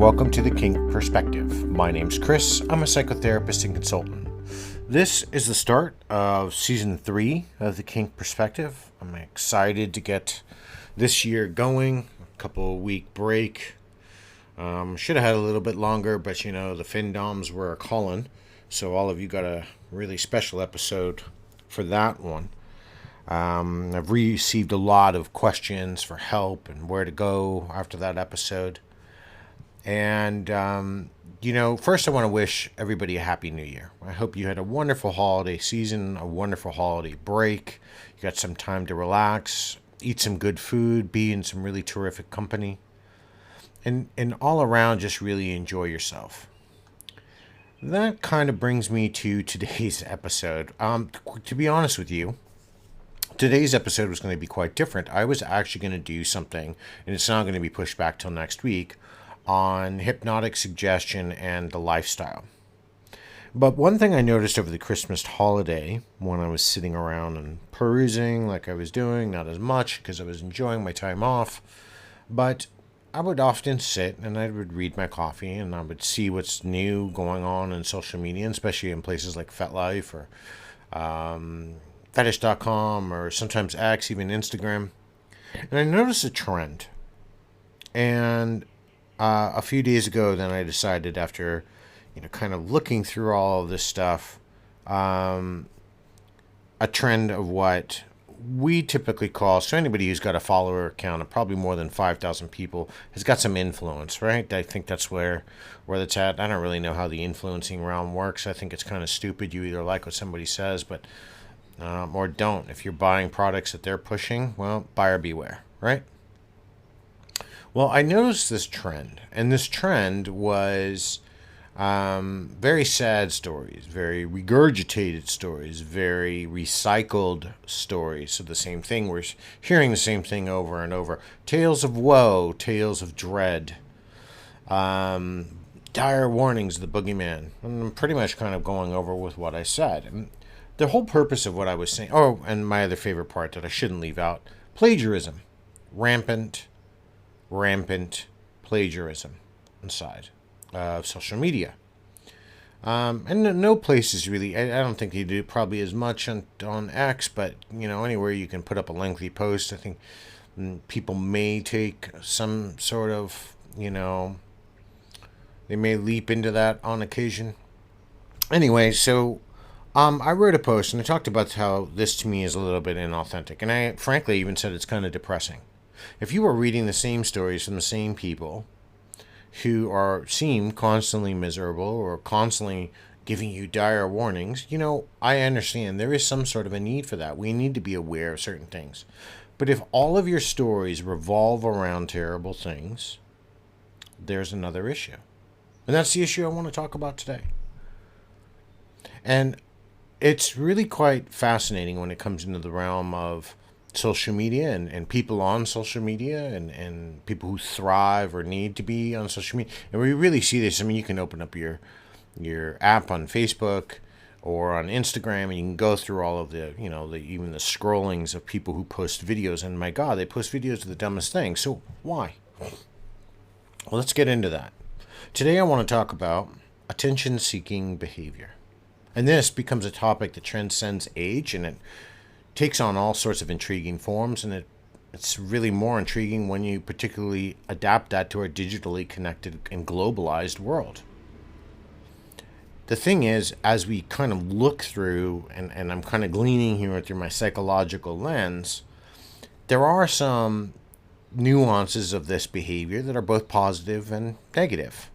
welcome to the Kink Perspective. My name's Chris. I'm a psychotherapist and consultant. This is the start of season 3 of the Kink Perspective. I'm excited to get this year going. A couple week break. Should have had a little bit longer, but the FinDoms were calling, so all of you got a really special episode for that one. I've received a lot of questions for help and where to go after that episode. And, first I want to wish everybody a happy new year. I hope you had a wonderful holiday season, a wonderful holiday break. You got some time to relax, eat some good food, be in some really terrific company, and all around just really enjoy yourself. That kind of brings me to today's episode. To be honest with you, today's episode was going to be quite different. I was actually going to do something, and it's not going to be pushed back till next week, on hypnotic suggestion and the lifestyle. But one thing I noticed over the Christmas holiday when I was sitting around and perusing like I was doing, not as much because I was enjoying my time off, but I would often sit and I would read my coffee and I would see what's new going on in social media, especially in places like FetLife or Fetish.com or sometimes X, even Instagram. And I noticed a trend. And a few days ago, then I decided after, kind of looking through all of this stuff, a trend of what we typically call, so anybody who's got a follower account of probably more than 5,000 people has got some influence, right? I think that's where that's at. I don't really know how the influencing realm works. I think it's kind of stupid. You either like what somebody says, but or don't. If you're buying products that they're pushing, well, buyer beware, right? Well, I noticed this trend, and this trend was very sad stories, very regurgitated stories, very recycled stories. So the same thing, we're hearing the same thing over and over. Tales of woe, tales of dread, dire warnings of the boogeyman. And I'm pretty much kind of going over with what I said. And the whole purpose of what I was saying, and my other favorite part that I shouldn't leave out, plagiarism, rampant plagiarism inside of social media. And no place is really, I don't think you do probably as much on X, but, anywhere you can put up a lengthy post, I think people may take some sort of, they may leap into that on occasion. Anyway, so I wrote a post and I talked about how this to me is a little bit inauthentic. And I frankly even said it's kind of depressing. If you are reading the same stories from the same people who seem constantly miserable or constantly giving you dire warnings, I understand there is some sort of a need for that. We need to be aware of certain things. But if all of your stories revolve around terrible things, there's another issue. And that's the issue I want to talk about today. And it's really quite fascinating when it comes into the realm of social media and people on social media and people who thrive or need to be on social media. And we really see this. I mean, you can open up your app on Facebook or on Instagram and you can go through all of the, even the scrollings of people who post videos. And my God, they post videos of the dumbest things. So why? Well, let's get into that. Today I want to talk about attention-seeking behavior. And this becomes a topic that transcends age, and it takes on all sorts of intriguing forms, and it's really more intriguing when you particularly adapt that to our digitally connected and globalized world. The thing is, as we kind of look through, and I'm kind of gleaning here through my psychological lens, there are some nuances of this behavior that are both positive and negative.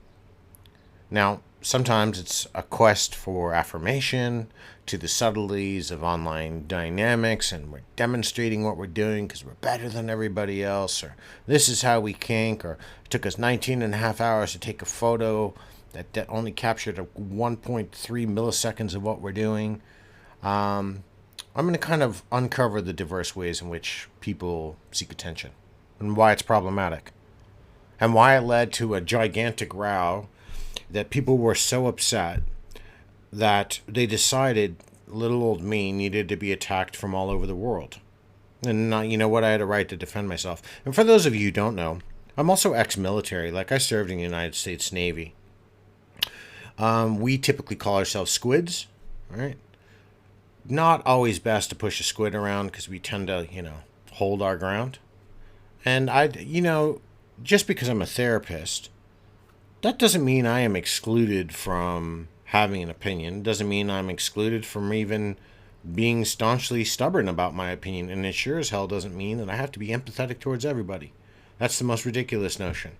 Now, sometimes it's a quest for affirmation, to the subtleties of online dynamics, and we're demonstrating what we're doing because we're better than everybody else, or this is how we kink, or it took us 19 and a half hours to take a photo that only captured 1.3 milliseconds of what we're doing. I'm going to kind of uncover the diverse ways in which people seek attention and why it's problematic and why it led to a gigantic row that people were so upset that they decided little old me needed to be attacked from all over the world. And you know what? I had a right to defend myself. And for those of you who don't know, I'm also ex-military. Like, I served in the United States Navy. We typically call ourselves squids, right? Not always best to push a squid around because we tend to, hold our ground. And just because I'm a therapist, that doesn't mean I am excluded from having an opinion. It doesn't mean I'm excluded from even being staunchly stubborn about my opinion. And it sure as hell doesn't mean that I have to be empathetic towards everybody. That's the most ridiculous notion.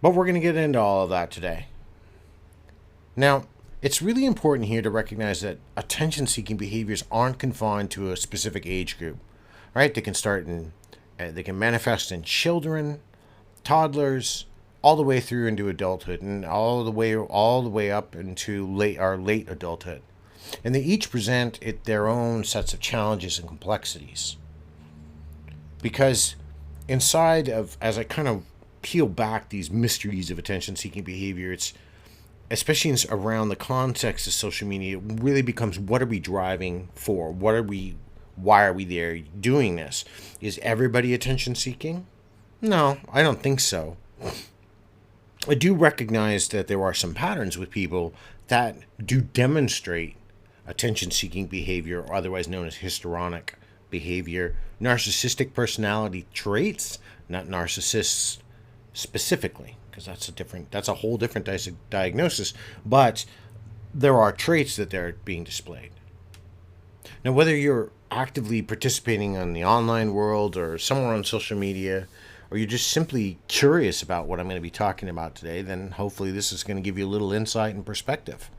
But we're going to get into all of that today. Now, it's really important here to recognize that attention-seeking behaviors aren't confined to a specific age group, right? They can manifest in children, toddlers, all the way through into adulthood, and all the way up into late adulthood, and they each present their own sets of challenges and complexities. Because inside of, as I kind of peel back these mysteries of attention-seeking behavior, it's especially around the context of social media, it really becomes, what are we driving for? Why are we there doing this? Is everybody attention seeking? No, I don't think so. I do recognize that there are some patterns with people that do demonstrate attention seeking behavior, or otherwise known as histrionic behavior, narcissistic personality traits, not narcissists specifically, because that's a whole different diagnosis, but there are traits that they're being displayed. Now, whether you're actively participating in the online world or somewhere on social media, or you're just simply curious about what I'm going to be talking about today, then hopefully this is going to give you a little insight and perspective.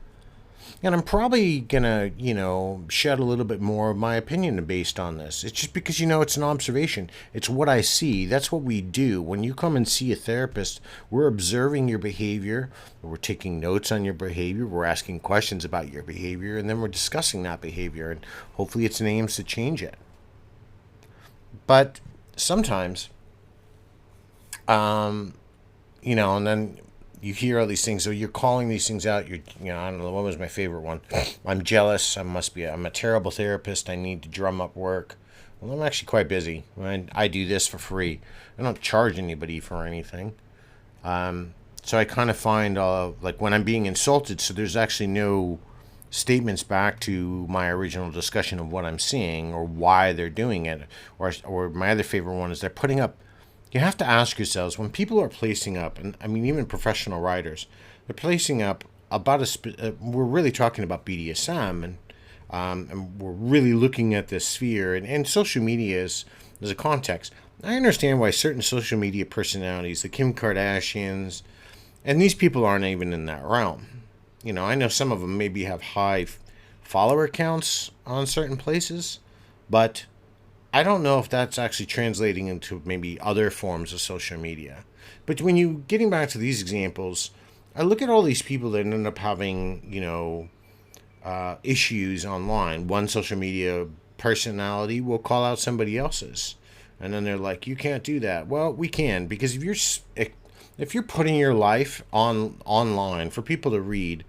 And I'm probably going to, shed a little bit more of my opinion based on this. It's just because, it's an observation. It's what I see. That's what we do. When you come and see a therapist, we're observing your behavior. We're taking notes on your behavior. We're asking questions about your behavior. And then we're discussing that behavior. And hopefully it's an aims to change it. But sometimes, and then you hear all these things, so you're calling these things out. I don't know, what was my favorite one? I'm jealous. I'm a terrible therapist. I need to drum up work. Well, I'm actually quite busy. I do this for free. I don't charge anybody for anything. So I kind of find, like when I'm being insulted, so there's actually no statements back to my original discussion of what I'm seeing or why they're doing it. Or my other favorite one is they're putting up. You have to ask yourselves, when people are placing up, and I mean even professional writers, they're placing up about we're really talking about BDSM, and we're really looking at this sphere, and social media is a context. I understand why certain social media personalities, the Kim Kardashians, and these people aren't even in that realm. I know some of them maybe have high follower counts on certain places, but I don't know if that's actually translating into maybe other forms of social media. But when you, getting back to these examples, I look at all these people that end up having, issues online. One social media personality will call out somebody else's. And then they're like, you can't do that. Well, we can, because if you're putting your life online for people to read,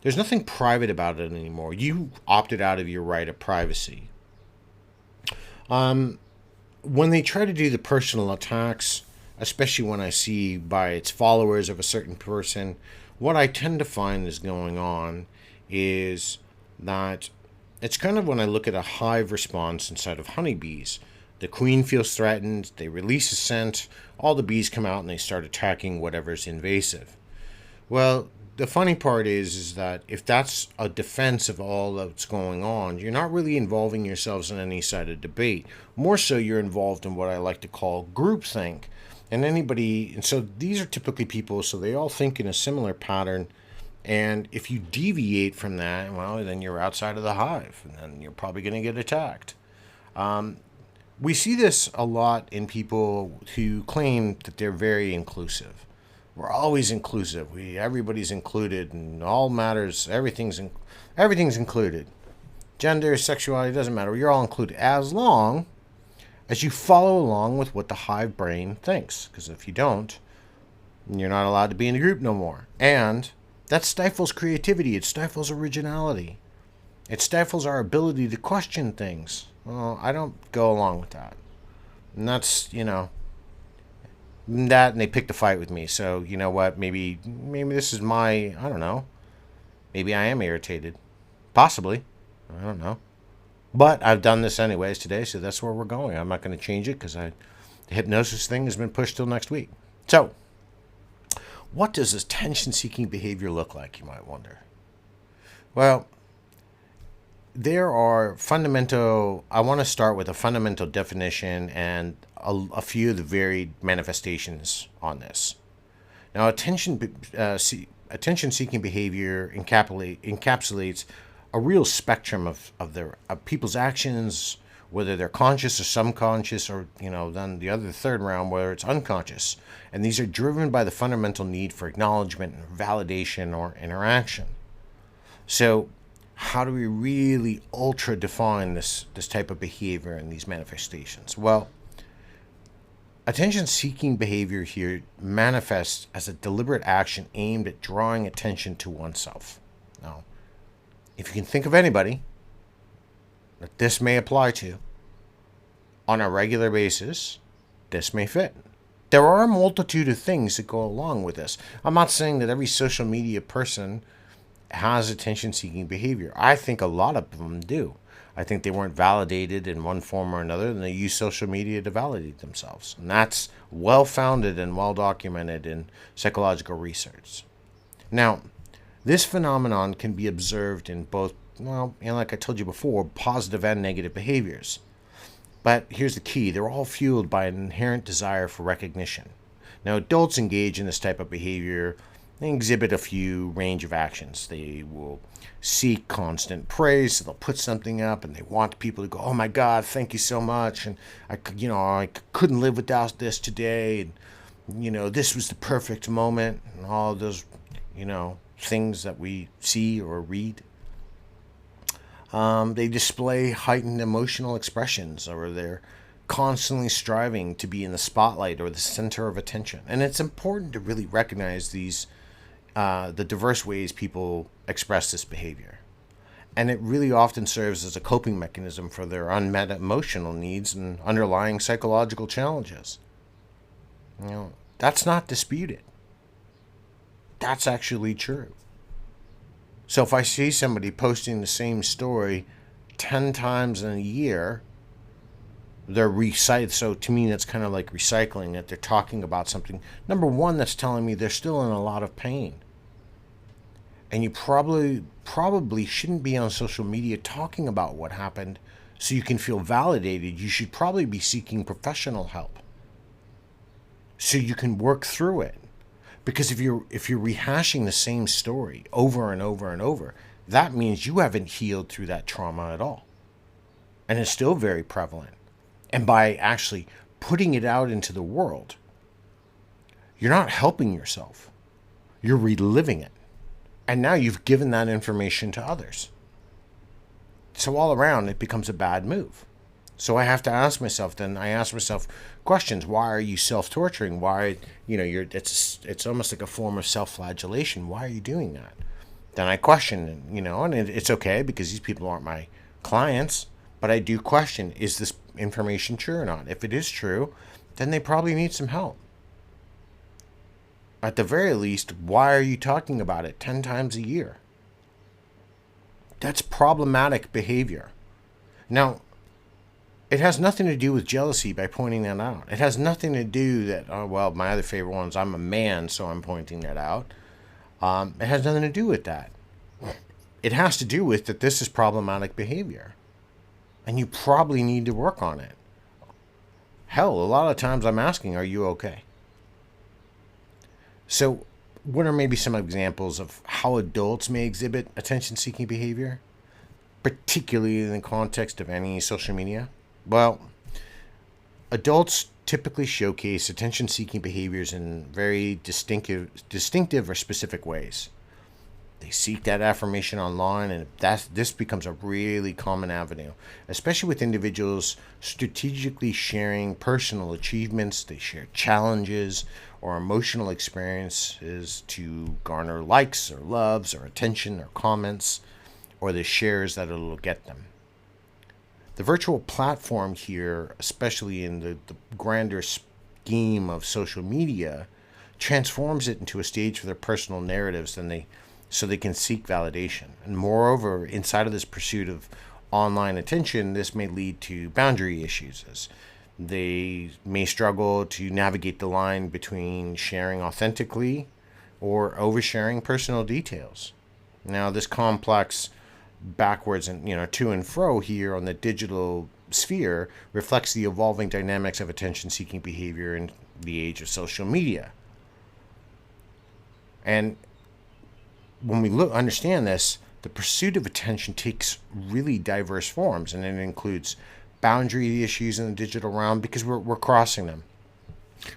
there's nothing private about it anymore. You opted out of your right of privacy. When they try to do the personal attacks, especially when I see by its followers of a certain person, what I tend to find is going on is that it's kind of when I look at a hive response inside of honeybees. The queen feels threatened, they release a scent, all the bees come out and they start attacking whatever's invasive. Well, the funny part is that if that's a defense of all that's going on, you're not really involving yourselves in any side of debate. More so, you're involved in what I like to call groupthink. And so these are typically people, so they all think in a similar pattern. And if you deviate from that, well, then you're outside of the hive, and then you're probably going to get attacked. We see this a lot in people who claim that they're very inclusive. We're always inclusive. Everybody's included, and all matters. Everything's included. Gender, sexuality, doesn't matter. You're all included as long as you follow along with what the hive brain thinks. Because if you don't, you're not allowed to be in the group no more. And that stifles creativity. It stifles originality. It stifles our ability to question things. Well, I don't go along with that. And that's, that, and they picked a fight with me. So you know what? Maybe this is my, I don't know. Maybe I am irritated. Possibly. I don't know. But I've done this anyways today, so that's where we're going. I'm not going to change it because the hypnosis thing has been pushed till next week. So, what does this attention-seeking behavior look like, you might wonder? Well, there are fundamental, I want to start with a fundamental definition and a few of the varied manifestations on this. Now, attention-seeking behavior encapsulates a real spectrum of people's actions, whether they're conscious or subconscious, or then the other third round where it's unconscious. And these are driven by the fundamental need for acknowledgement, validation, or interaction. So, how do we really ultra define this type of behavior and these manifestations? Well, attention-seeking behavior here manifests as a deliberate action aimed at drawing attention to oneself. Now, if you can think of anybody that this may apply to on a regular basis, this may fit. There are a multitude of things that go along with this. I'm not saying that every social media person has attention-seeking behavior. I think a lot of them do. I think they weren't validated in one form or another, and they use social media to validate themselves. And that's well-founded and well-documented in psychological research. Now, this phenomenon can be observed in both, like I told you before, positive and negative behaviors. But here's the key. They're all fueled by an inherent desire for recognition. Now, adults engage in this type of behavior. They exhibit a few range of actions. They will seek constant praise. So they'll put something up and they want people to go, "Oh my God, thank you so much." And I couldn't live without this today. And, this was the perfect moment. And all those, things that we see or read. They display heightened emotional expressions, or they're constantly striving to be in the spotlight or the center of attention. And it's important to really recognize the diverse ways people express this behavior. And it really often serves as a coping mechanism for their unmet emotional needs and underlying psychological challenges. That's not disputed. That's actually true. So if I see somebody posting the same story 10 times in a year, they're recycled. So to me, that's kind of like recycling it. They're talking about something. Number one, that's telling me they're still in a lot of pain. And you probably shouldn't be on social media talking about what happened so you can feel validated. You should probably be seeking professional help so you can work through it. Because if you're rehashing the same story over and over and over, that means you haven't healed through that trauma at all. And it's still very prevalent. And by actually putting it out into the world, you're not helping yourself. You're reliving it. And now you've given that information to others. So all around, it becomes a bad move. So I have to ask myself, questions. Why are you self-torturing? Why, it's almost like a form of self-flagellation. Why are you doing that? Then I question, and it's okay because these people aren't my clients, but I do question, is this information true or not? If it is true, then they probably need some help. At the very least, why are you talking about it 10 times a year? That's problematic behavior. Now, it has nothing to do with jealousy by pointing that out. It has nothing to do that, my other favorite one is I'm a man, so I'm pointing that out. It has nothing to do with that. It has to do with that this is problematic behavior. And you probably need to work on it. Hell, a lot of times I'm asking, are you okay? So, what are maybe some examples of how adults may exhibit attention-seeking behavior, particularly in the context of any social media? Well, adults typically showcase attention-seeking behaviors in very distinctive or specific ways. They seek that affirmation online, and this becomes a really common avenue, especially with individuals strategically sharing personal achievements. They share challenges or emotional experiences to garner likes or loves or attention or comments or the shares that it'll get them. The virtual platform here, especially in the grander game of social media transforms it into a stage for their personal narratives so they can seek validation. And moreover, inside of this pursuit of online attention, this may lead to boundary issues, as they may struggle to navigate the line between sharing authentically or oversharing personal details. Now, this complex backwards and to and fro here on the digital sphere reflects the evolving dynamics of attention-seeking behavior in the age of social media. And when we understand this, the pursuit of attention takes really diverse forms, and it includes boundary issues in the digital realm because we're crossing them.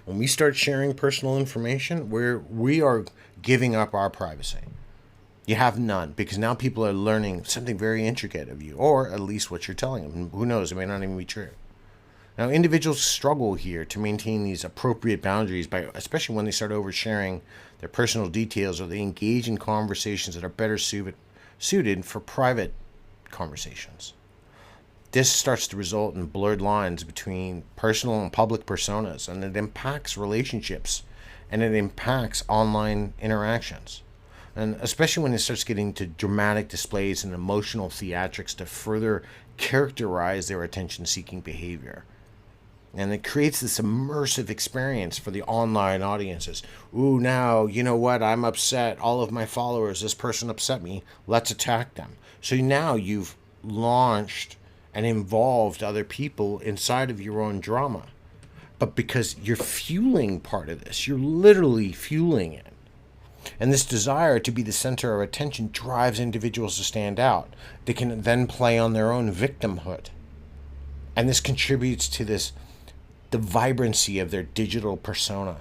When we start sharing personal information, we are giving up our privacy. You have none, because now people are learning something very intricate of you, or at least what you're telling them. Who knows? It may not even be true. Now, individuals struggle here to maintain these appropriate boundaries, especially when they start oversharing their personal details, or they engage in conversations that are better suited for private conversations. This starts to result in blurred lines between personal and public personas, and it impacts relationships, and it impacts online interactions. And especially when it starts getting to dramatic displays and emotional theatrics to further characterize their attention-seeking behavior. And it creates this immersive experience for the online audiences. Ooh, now, you know what? I'm upset. All of my followers, this person upset me. Let's attack them. So now you've launched and involved other people inside of your own drama. But because you're fueling part of this, you're literally fueling it. And this desire to be the center of attention drives individuals to stand out. They can then play on their own victimhood. And this contributes to the vibrancy of their digital persona.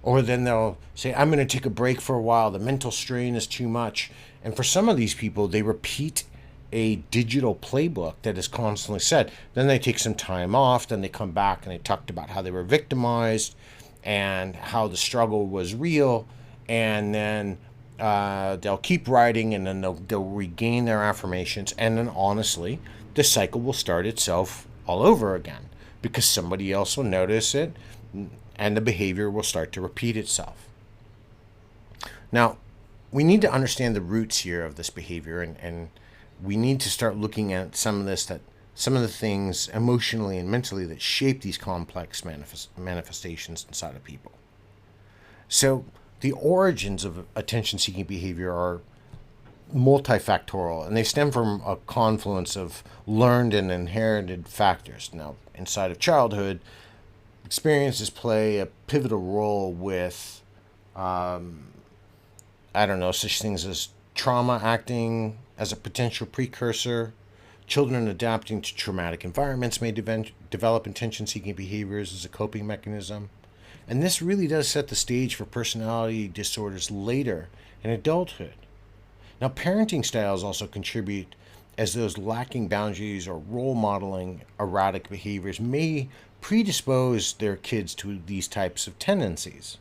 Or then they'll say, I'm going to take a break for a while. The mental strain is too much. And for some of these people, they repeat a digital playbook that is constantly said. Then they take some time off. Then they come back and they talked about how they were victimized and how the struggle was real. And then they'll keep writing, and then they'll regain their affirmations. And then honestly, the cycle will start itself all over again, because somebody else will notice it, and the behavior will start to repeat itself. Now, we need to understand the roots here of this behavior, and we need to start looking at some of the things emotionally and mentally that shape these complex manifestations inside of people. So the origins of attention-seeking behavior are multifactorial, and they stem from a confluence of learned and inherited factors. Now, inside of childhood, experiences play a pivotal role with, such things as trauma acting as a potential precursor. Children adapting to traumatic environments may develop attention-seeking behaviors as a coping mechanism. And this really does set the stage for personality disorders later in adulthood. Now, parenting styles also contribute, as those lacking boundaries or role modeling erratic behaviors may predispose their kids to these types of tendencies.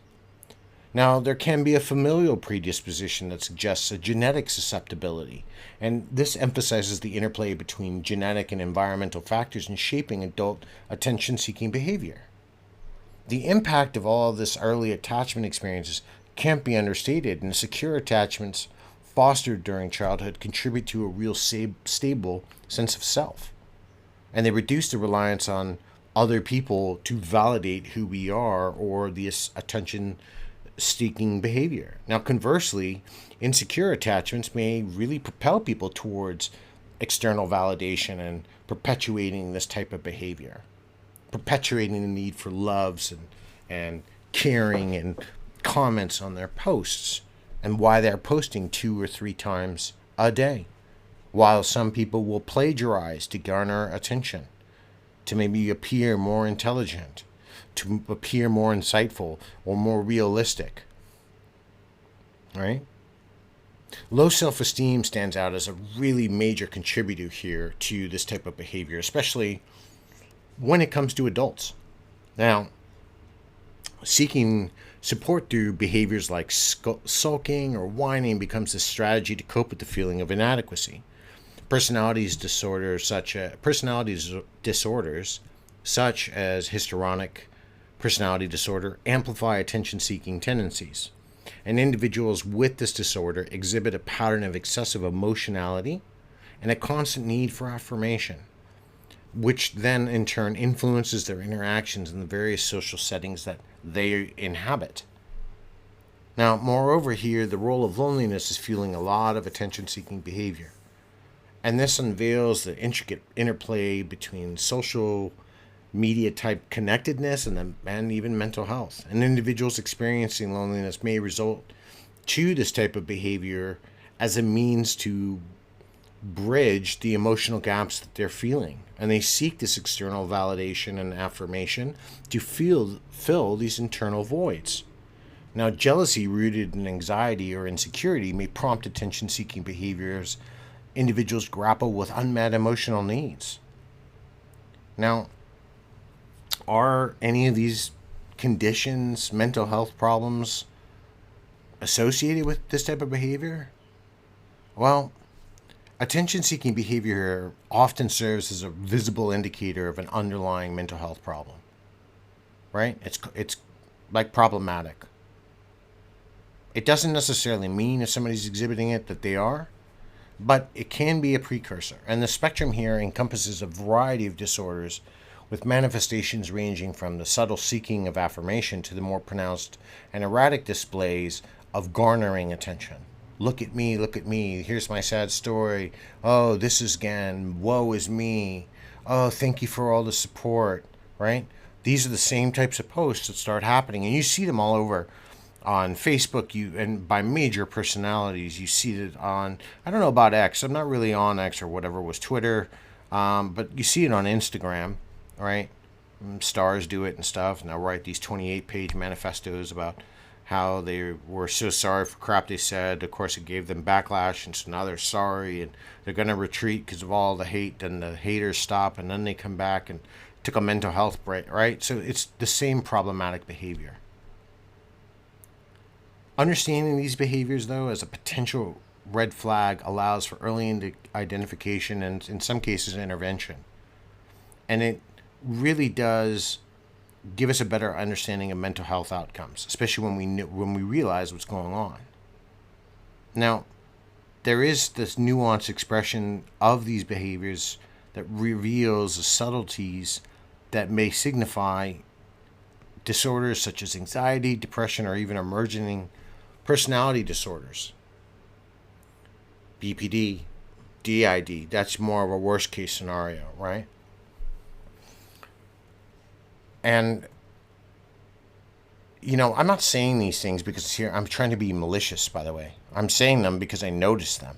Now, there can be a familial predisposition that suggests a genetic susceptibility, and this emphasizes the interplay between genetic and environmental factors in shaping adult attention-seeking behavior. The impact of all of this early attachment experiences can't be understated, and secure attachments fostered during childhood contribute to a real stable sense of self. And they reduce the reliance on other people to validate who we are or this attention-seeking behavior. Now, conversely, insecure attachments may really propel people towards external validation and perpetuating this type of behavior, perpetuating the need for loves and caring and comments on their posts, and why they're posting 2 or 3 times a day, while some people will plagiarize to garner attention, to maybe appear more intelligent, to appear more insightful or more realistic. Right? Low self-esteem stands out as a really major contributor here to this type of behavior, especially when it comes to adults. Now, seeking support through behaviors like sulking or whining becomes a strategy to cope with the feeling of inadequacy. Personality disorders such as histrionic personality disorder amplify attention-seeking tendencies. And individuals with this disorder exhibit a pattern of excessive emotionality and a constant need for affirmation, which then in turn influences their interactions in the various social settings that they inhabit. Now, moreover, here, the role of loneliness is fueling a lot of attention-seeking behavior. And this unveils the intricate interplay between social media type connectedness and even mental health. And individuals experiencing loneliness may result to this type of behavior as a means to bridge the emotional gaps that they're feeling. And they seek this external validation and affirmation to fill these internal voids. Now, jealousy rooted in anxiety or insecurity may prompt attention-seeking behaviors. Individuals grapple with unmet emotional needs. Now, are any of these conditions, mental health problems, associated with this type of behavior? Well, attention-seeking behavior often serves as a visible indicator of an underlying mental health problem, right? It's like problematic. It doesn't necessarily mean if somebody's exhibiting it that they are, but it can be a precursor. And the spectrum here encompasses a variety of disorders with manifestations ranging from the subtle seeking of affirmation to the more pronounced and erratic displays of garnering attention. Look at me, here's my sad story, oh, this is again, woe is me, oh, thank you for all the support, right? These are the same types of posts that start happening, and you see them all over on Facebook, and by major personalities. You see it on, I don't know about X, I'm not really on X or whatever was Twitter, but you see it on Instagram, right? Stars do it and stuff, and they'll write these 28-page manifestos about how they were so sorry for crap they said. Of course, it gave them backlash, and so now they're sorry, and they're going to retreat because of all the hate, and the haters stop, and then they come back and took a mental health break, right? So it's the same problematic behavior. Understanding these behaviors, though, as a potential red flag allows for early identification and, in some cases, intervention. And it really does give us a better understanding of mental health outcomes, especially when we realize what's going on. Now, there is this nuanced expression of these behaviors that reveals the subtleties that may signify disorders such as anxiety, depression, or even emerging personality disorders. BPD, DID, that's more of a worst case scenario, right? And, I'm not saying these things because here I'm trying to be malicious, by the way. I'm saying them because I notice them.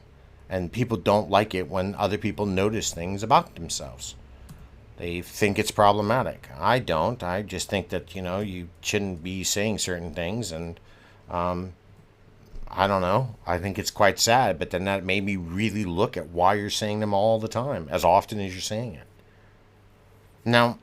And people don't like it when other people notice things about themselves. They think it's problematic. I don't. I just think that, you shouldn't be saying certain things. And I don't know. I think it's quite sad. But then that made me really look at why you're saying them all the time, as often as you're saying it. Now,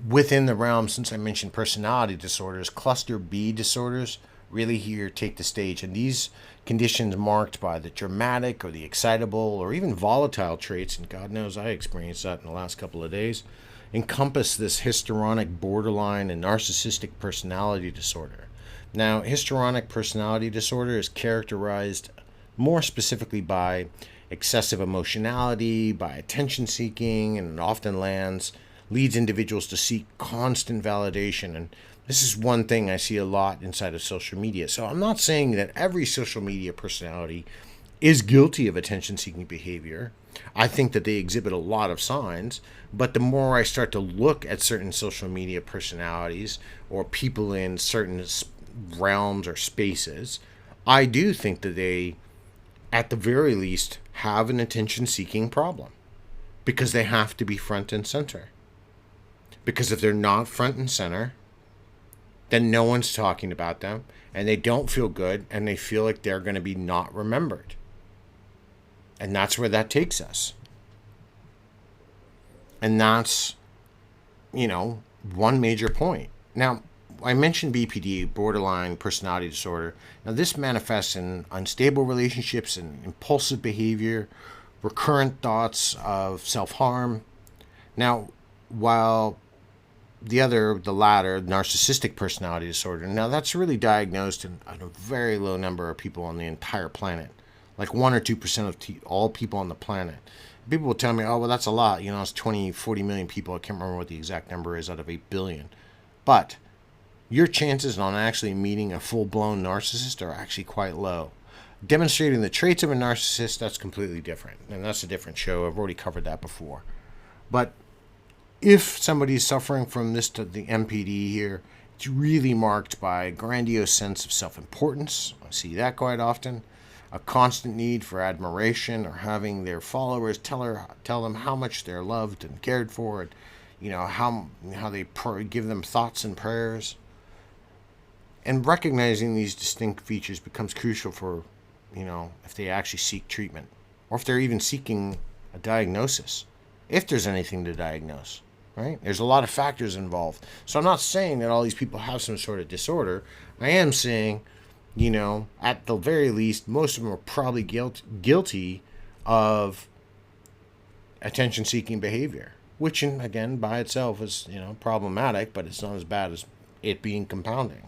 within the realm, since I mentioned personality disorders, cluster B disorders really here take the stage. And these conditions marked by the dramatic or the excitable or even volatile traits, and God knows I experienced that in the last couple of days, encompass this histrionic, borderline, and narcissistic personality disorder. Now, histrionic personality disorder is characterized more specifically by excessive emotionality, by attention seeking, and it often leads individuals to seek constant validation. And this is one thing I see a lot inside of social media. So I'm not saying that every social media personality is guilty of attention-seeking behavior. I think that they exhibit a lot of signs. But the more I start to look at certain social media personalities or people in certain realms or spaces, I do think that they, at the very least, have an attention-seeking problem. Because they have to be front and center. Because if they're not front and center, then no one's talking about them, and they don't feel good, and they feel like they're going to be not remembered. And that's where that takes us. And that's, one major point. Now, I mentioned BPD, borderline personality disorder. Now, this manifests in unstable relationships and impulsive behavior, recurrent thoughts of self-harm. Now, while the latter, narcissistic personality disorder. Now, that's really diagnosed in a very low number of people on the entire planet, like 1 or 2% of all people on the planet. People will tell me, oh, well, that's a lot. It's 20, 40 million people. I can't remember what the exact number is out of 8 billion. But your chances on actually meeting a full-blown narcissist are actually quite low. Demonstrating the traits of a narcissist, that's completely different. And that's a different show. I've already covered that before. But if somebody's suffering from the MPD here, it's really marked by a grandiose sense of self-importance. I see that quite often. A constant need for admiration, or having their followers tell them how much they're loved and cared for, and how they give them thoughts and prayers. And recognizing these distinct features becomes crucial for, if they actually seek treatment, or if they're even seeking a diagnosis, if there's anything to diagnose. Right? There's a lot of factors involved. So I'm not saying that all these people have some sort of disorder. I am saying, at the very least, most of them are probably guilty of attention-seeking behavior, which, again, by itself is, problematic, but it's not as bad as it being compounding.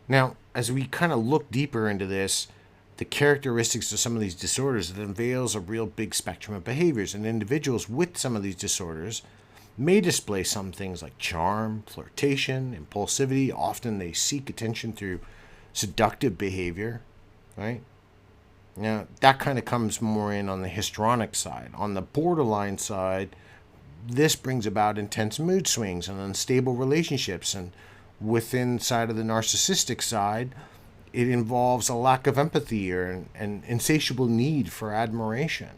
Now, as we kind of look deeper into this, the characteristics of some of these disorders, it unveils a real big spectrum of behaviors, and individuals with some of these disorders may display some things like charm, flirtation, impulsivity. Often they seek attention through seductive behavior, right? Now, that kind of comes more in on the histrionic side. On the borderline side, this brings about intense mood swings and unstable relationships, and within side of the narcissistic side, it involves a lack of empathy or an insatiable need for admiration.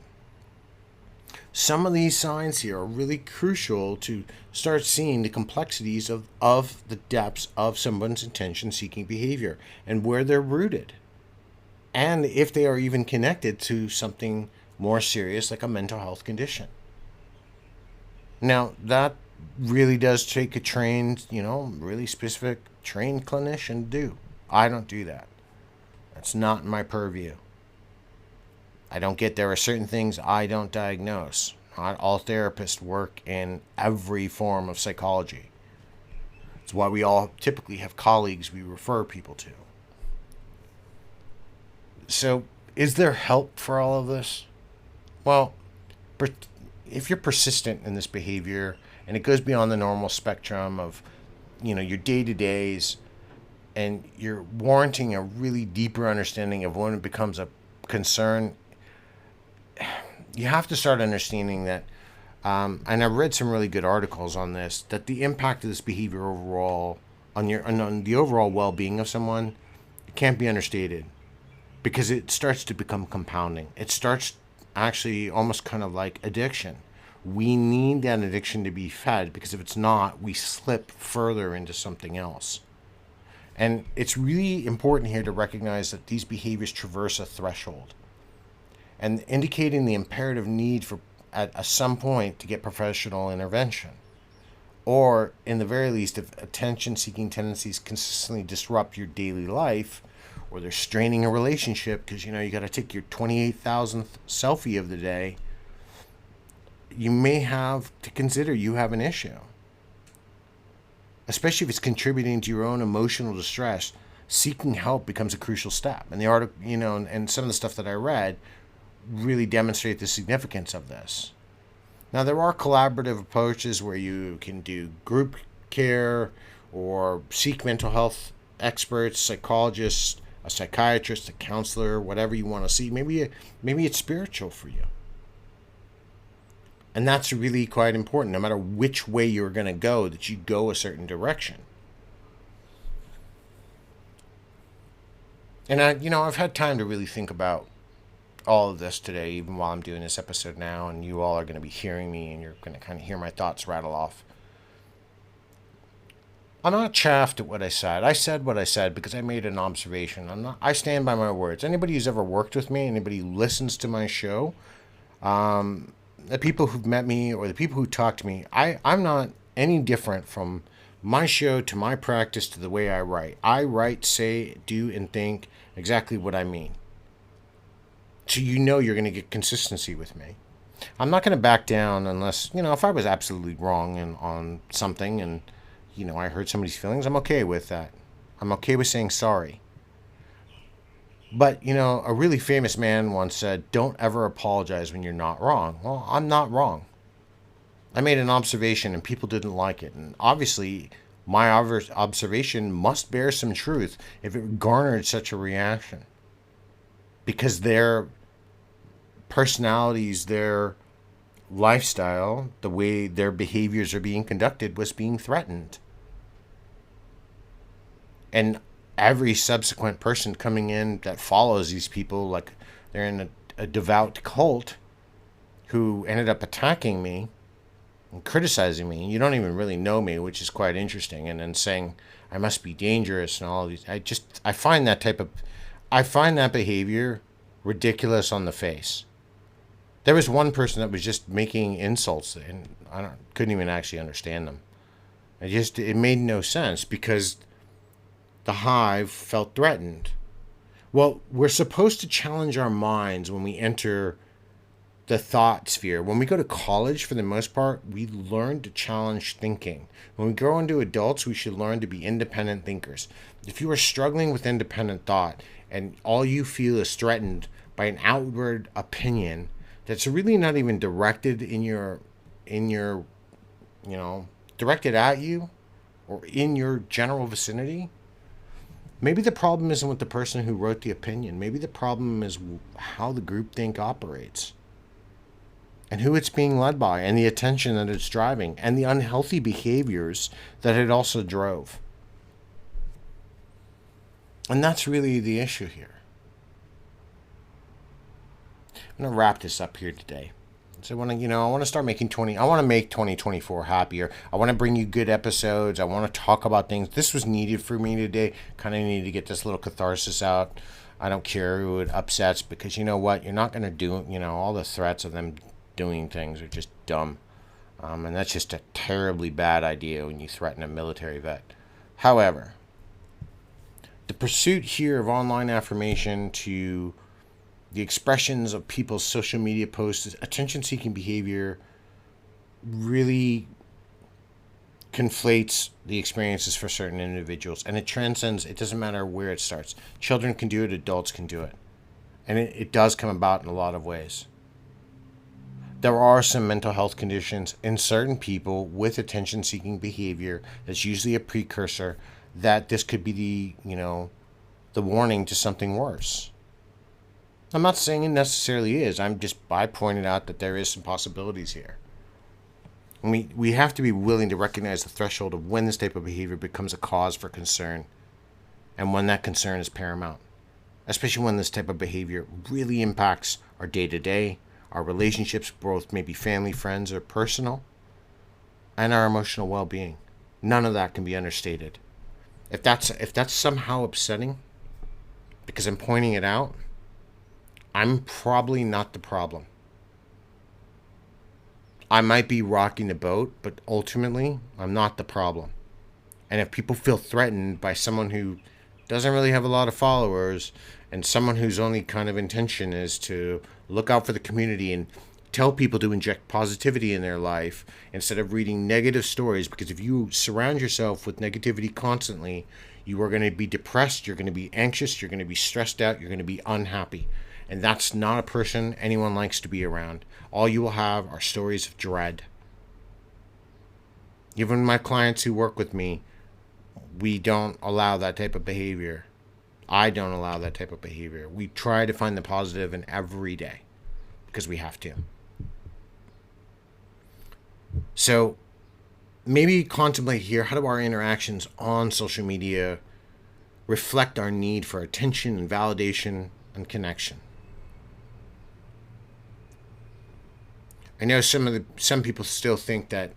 Some of these signs here are really crucial to start seeing the complexities of the depths of someone's attention-seeking behavior and where they're rooted, and if they are even connected to something more serious like a mental health condition. Now, that really does take a trained, really specific trained clinician to do. I don't do that. That's not my purview. I don't get there are certain things I don't diagnose. Not all therapists work in every form of psychology. It's why we all typically have colleagues we refer people to. So, is there help for all of this? Well, if you're persistent in this behavior and it goes beyond the normal spectrum of, your day-to-days, and you're warranting a really deeper understanding of when it becomes a concern, you have to start understanding that, and I've read some really good articles on this, that the impact of this behavior overall on the overall well-being of someone, it can't be understated, because it starts to become compounding. It starts actually almost kind of like addiction. We need that addiction to be fed, because if it's not, we slip further into something else. And it's really important here to recognize that these behaviors traverse a threshold, and indicating the imperative need for, at some point, to get professional intervention. Or, in the very least, if attention-seeking tendencies consistently disrupt your daily life, or they're straining a relationship because, you got to take your 28,000th selfie of the day, you may have to consider you have an issue. Especially if it's contributing to your own emotional distress, seeking help becomes a crucial step. And the article, and some of the stuff that I read really demonstrate the significance of this. Now, there are collaborative approaches where you can do group care or seek mental health experts, psychologists, a psychiatrist, a counselor, whatever you want to see. Maybe it's spiritual for you. And that's really quite important, no matter which way you're going to go, that you go a certain direction. And I've had time to really think about all of this today, even while I'm doing this episode now, and you all are going to be hearing me, and you're going to kind of hear my thoughts rattle off. I'm not chaffed at what I said. I said what I said because I made an observation. I stand by my words. Anybody who's ever worked with me, anybody who listens to my show, the people who've met me or the people who talk to me, I'm not any different from my show to my practice to the way I write. I write, say, do, and think exactly what I mean. So you're going to get consistency with me. I'm not going to back down unless, if I was absolutely wrong on something and, I hurt somebody's feelings, I'm okay with that. I'm okay with saying sorry. But, a really famous man once said, don't ever apologize when you're not wrong. Well, I'm not wrong. I made an observation and people didn't like it. And obviously, my observation must bear some truth if it garnered such a reaction. Because their personalities, their lifestyle, the way their behaviors are being conducted was being threatened. And every subsequent person coming in that follows these people, like they're in a devout cult, who ended up attacking me and criticizing me. You don't even really know me, which is quite interesting. And then saying I must be dangerous and all of these. I find that behavior ridiculous on the face. There was one person that was just making insults, and couldn't even actually understand them. It made no sense because the hive felt threatened. Well, we're supposed to challenge our minds when we enter the thought sphere. When we go to college, for the most part, we learn to challenge thinking. When we grow into adults, we should learn to be independent thinkers. If you are struggling with independent thought and all you feel is threatened by an outward opinion that's really not even directed directed at you or in your general vicinity, maybe the problem isn't with the person who wrote the opinion. Maybe the problem is how the groupthink operates and who it's being led by and the attention that it's driving and the unhealthy behaviors that it also drove. And that's really the issue here. I'm going to wrap this up here today. So I want to make 2024 happier. I want to bring you good episodes. I want to talk about things. This was needed for me today. Kind of needed to get this little catharsis out. I don't care who it upsets because you know what? You're not going to do, all the threats of them doing things are just dumb. And that's just a terribly bad idea when you threaten a military vet. However, the pursuit here of online affirmation to the expressions of people's social media posts, attention-seeking behavior really conflates the experiences for certain individuals. And it transcends, it doesn't matter where it starts. Children can do it, adults can do it. And it does come about in a lot of ways. There are some mental health conditions in certain people with attention-seeking behavior that's usually a precursor that this could be the warning to something worse. I'm not saying it necessarily is. I pointed out that there is some possibilities here. And we have to be willing to recognize the threshold of when this type of behavior becomes a cause for concern and when that concern is paramount. Especially when this type of behavior really impacts our day-to-day, our relationships, both maybe family, friends, or personal, and our emotional well-being. None of that can be understated. If that's somehow upsetting because I'm pointing it out, I'm probably not the problem. I might be rocking the boat, but ultimately, I'm not the problem. And if people feel threatened by someone who doesn't really have a lot of followers and someone whose only kind of intention is to look out for the community and tell people to inject positivity in their life instead of reading negative stories, because if you surround yourself with negativity constantly, you are going to be depressed, you're going to be anxious, you're going to be stressed out, you're going to be unhappy. And that's not a person anyone likes to be around. All you will have are stories of dread. Even my clients who work with me, we don't allow that type of behavior. I don't allow that type of behavior. We try to find the positive in every day because we have to. So maybe contemplate here, how do our interactions on social media reflect our need for attention and validation and connection? I know some people still think that,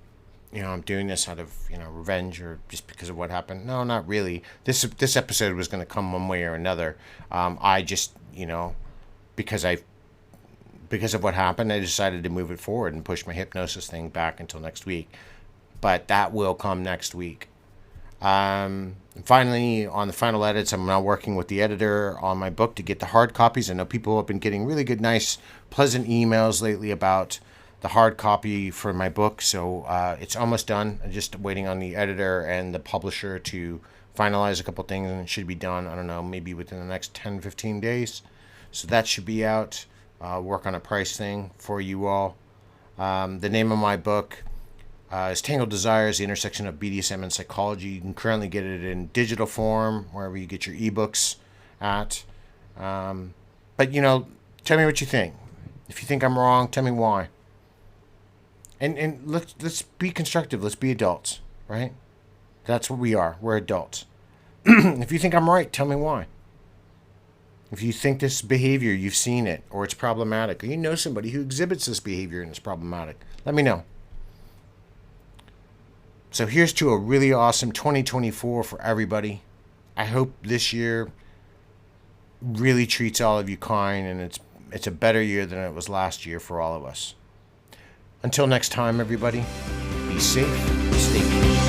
I'm doing this out of, revenge or just because of what happened. No, not really. This episode was going to come one way or another. I just, because of what happened, I decided to move it forward and push my hypnosis thing back until next week. But that will come next week. And finally, on the final edits, I'm now working with the editor on my book to get the hard copies. I know people have been getting really good, nice, pleasant emails lately about the hard copy for my book, so it's almost done. I'm just waiting on the editor and the publisher to finalize a couple things, and it should be done, I don't know, maybe within the next 10-15 days. So that should be out. Work on a price thing for you all. The name of my book is Tangled Desires, the intersection of BDSM and psychology. You can currently get it in digital form, wherever you get your ebooks at. But, tell me what you think. If you think I'm wrong, tell me why. And let's be constructive. Let's be adults, right? That's what we are. We're adults. If you think I'm right, tell me why. If you think this behavior, you've seen it, or it's problematic, or you know somebody who exhibits this behavior and it's problematic, let me know. So here's to a really awesome 2024 for everybody. I hope this year really treats all of you kind, and it's a better year than it was last year for all of us. Until next time, everybody, be safe, stay peaceful.